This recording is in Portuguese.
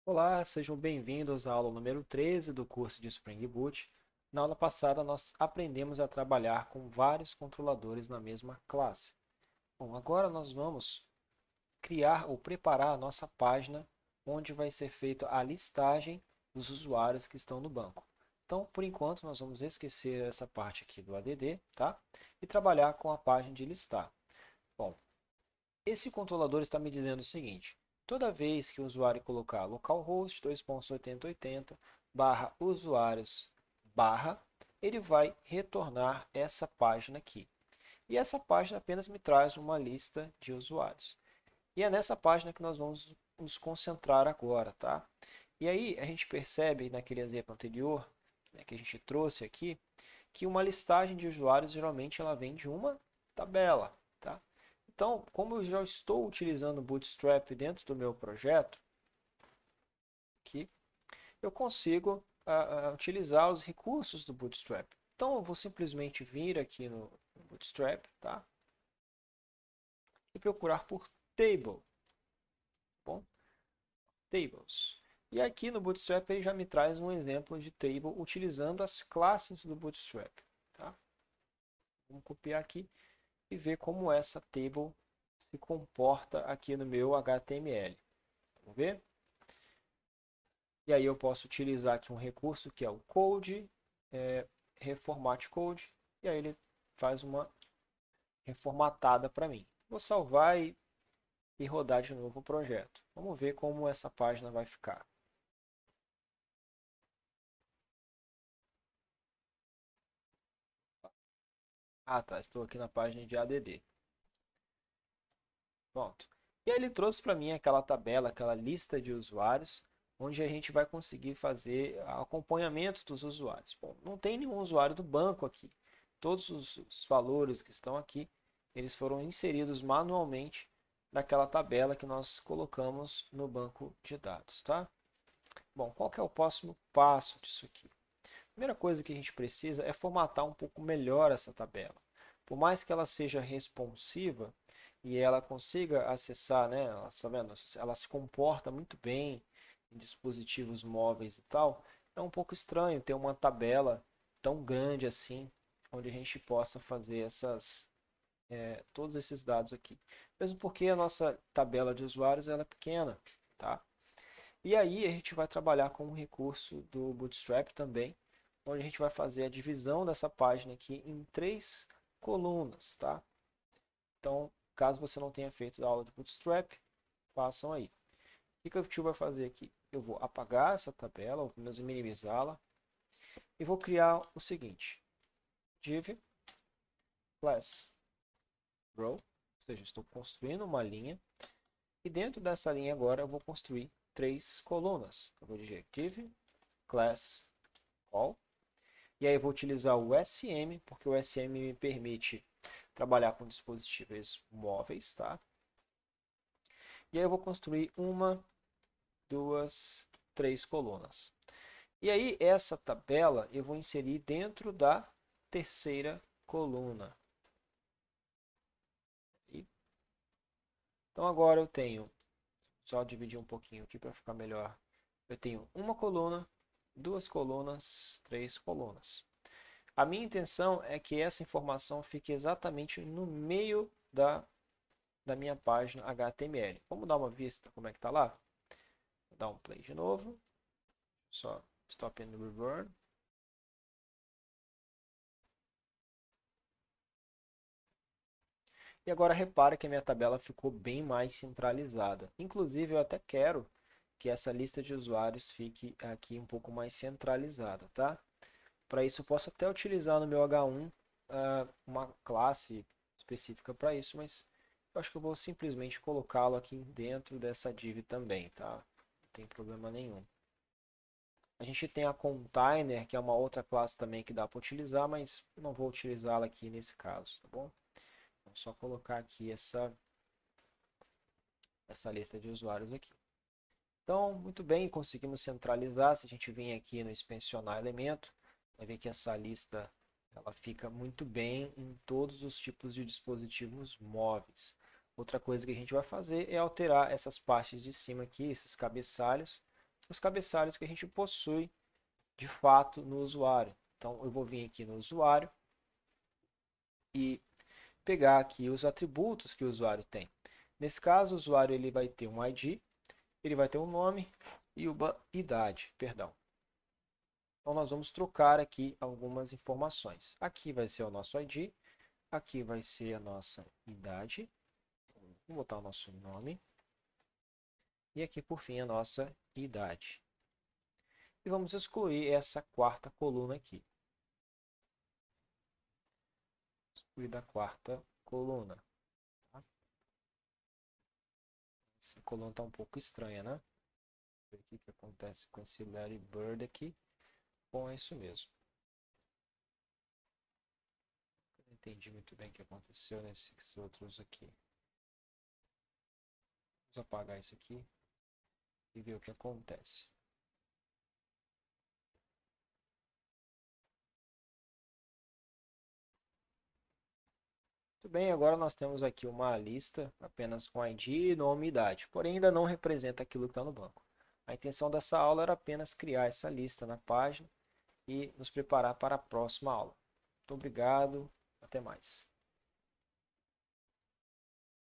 Olá, sejam bem-vindos à aula número 13 do curso de Spring Boot. Na aula passada, nós aprendemos a trabalhar com vários controladores na mesma classe. Bom, agora nós vamos criar ou preparar a nossa página onde vai ser feita a listagem dos usuários que estão no banco. Então, por enquanto, nós vamos esquecer essa parte aqui do ADD, tá? E trabalhar com a página de listar. Bom, esse controlador está me dizendo o seguinte: toda vez que o usuário colocar localhost 2.8080 barra usuários barra, ele vai retornar essa página aqui. E essa página apenas me traz uma lista de usuários. E é nessa página que nós vamos nos concentrar agora, tá? E aí a gente percebe naquele exemplo anterior, né, que a gente trouxe aqui, que uma listagem de usuários geralmente ela vem de uma tabela, tá? Então, como eu já estou utilizando o Bootstrap dentro do meu projeto, aqui, eu consigo utilizar os recursos do Bootstrap. Então, eu vou simplesmente vir aqui no Bootstrap, tá? E procurar por Table, tá bom? Tables. E aqui no Bootstrap ele já me traz um exemplo de table utilizando as classes do Bootstrap, tá? Vamos copiar aqui e ver como essa table se comporta aqui no meu HTML. Vamos ver? E aí eu posso utilizar aqui um recurso que é o code, reformat code, e aí ele faz uma reformatada para mim. Vou salvar e rodar de novo o projeto. Vamos ver como essa página vai ficar. Ah, tá, estou aqui na página de ADD. Pronto. E aí ele trouxe para mim aquela tabela, aquela lista de usuários, onde a gente vai conseguir fazer acompanhamento dos usuários. Bom, não tem nenhum usuário do banco aqui. Todos os valores que estão aqui, eles foram inseridos manualmente naquela tabela que nós colocamos no banco de dados, tá? Bom, qual que é o próximo passo disso aqui? A primeira coisa que a gente precisa é formatar um pouco melhor essa tabela. Por mais que ela seja responsiva e ela consiga acessar, né, ela, tá vendo? Ela se comporta muito bem em dispositivos móveis e tal, é um pouco estranho ter uma tabela tão grande assim, onde a gente possa fazer todos esses dados aqui. Mesmo porque a nossa tabela de usuários ela é pequena, tá? E aí a gente vai trabalhar com um recurso do Bootstrap também, onde a gente vai fazer a divisão dessa página aqui em três colunas, tá? Então, caso você não tenha feito a aula de Bootstrap, façam aí. O que o tio vai fazer aqui? Eu vou apagar essa tabela, ou pelo menos minimizá-la, e vou criar o seguinte: div class row, ou seja, estou construindo uma linha, e dentro dessa linha agora eu vou construir três colunas. Eu vou dizer div class all. E aí eu vou utilizar o SM, porque o SM me permite trabalhar com dispositivos móveis, tá? E aí eu vou construir uma, duas, três colunas. E aí essa tabela eu vou inserir dentro da terceira coluna. Então agora eu tenho, só dividir um pouquinho aqui para ficar melhor. Eu tenho uma coluna, duas colunas, três colunas. A minha intenção é que essa informação fique exatamente no meio da minha página HTML. Vamos dar uma vista como é que está lá? Vou dar um play de novo. Só stop and return. E agora repara que a minha tabela ficou bem mais centralizada. Inclusive eu até quero que essa lista de usuários fique aqui um pouco mais centralizada, tá? Para isso eu posso até utilizar no meu H1 uma classe específica para isso, mas eu acho que eu vou simplesmente colocá-lo aqui dentro dessa div também, tá? Não tem problema nenhum. A gente tem a container, que é uma outra classe também que dá para utilizar, mas não vou utilizá-la aqui nesse caso, tá bom? Vou só colocar aqui essa lista de usuários aqui. Então, muito bem, conseguimos centralizar. Se a gente vir aqui no inspecionar elemento, vai ver que essa lista ela fica muito bem em todos os tipos de dispositivos móveis. Outra coisa que a gente vai fazer é alterar essas partes de cima aqui, esses cabeçalhos, os cabeçalhos que a gente possui de fato no usuário. Então, eu vou vir aqui no usuário e pegar aqui os atributos que o usuário tem. Nesse caso, o usuário ele vai ter um ID, ele vai ter um nome e uma idade, perdão. Então, nós vamos trocar aqui algumas informações. Aqui vai ser o nosso ID, aqui vai ser a nossa idade, vou botar o nosso nome, e aqui, por fim, a nossa idade. E vamos excluir essa quarta coluna aqui. Excluir da quarta coluna. Tá? Essa coluna está um pouco estranha, né? Ver o que acontece com esse Larry Bird aqui. Bom, é isso mesmo. Não entendi muito bem o que aconteceu nesses outros aqui. Vamos apagar isso aqui e ver o que acontece. Muito bem, agora nós temos aqui uma lista apenas com ID, nome e idade, porém ainda não representa aquilo que está no banco. A intenção dessa aula era apenas criar essa lista na página e nos preparar para a próxima aula. Muito obrigado, até mais.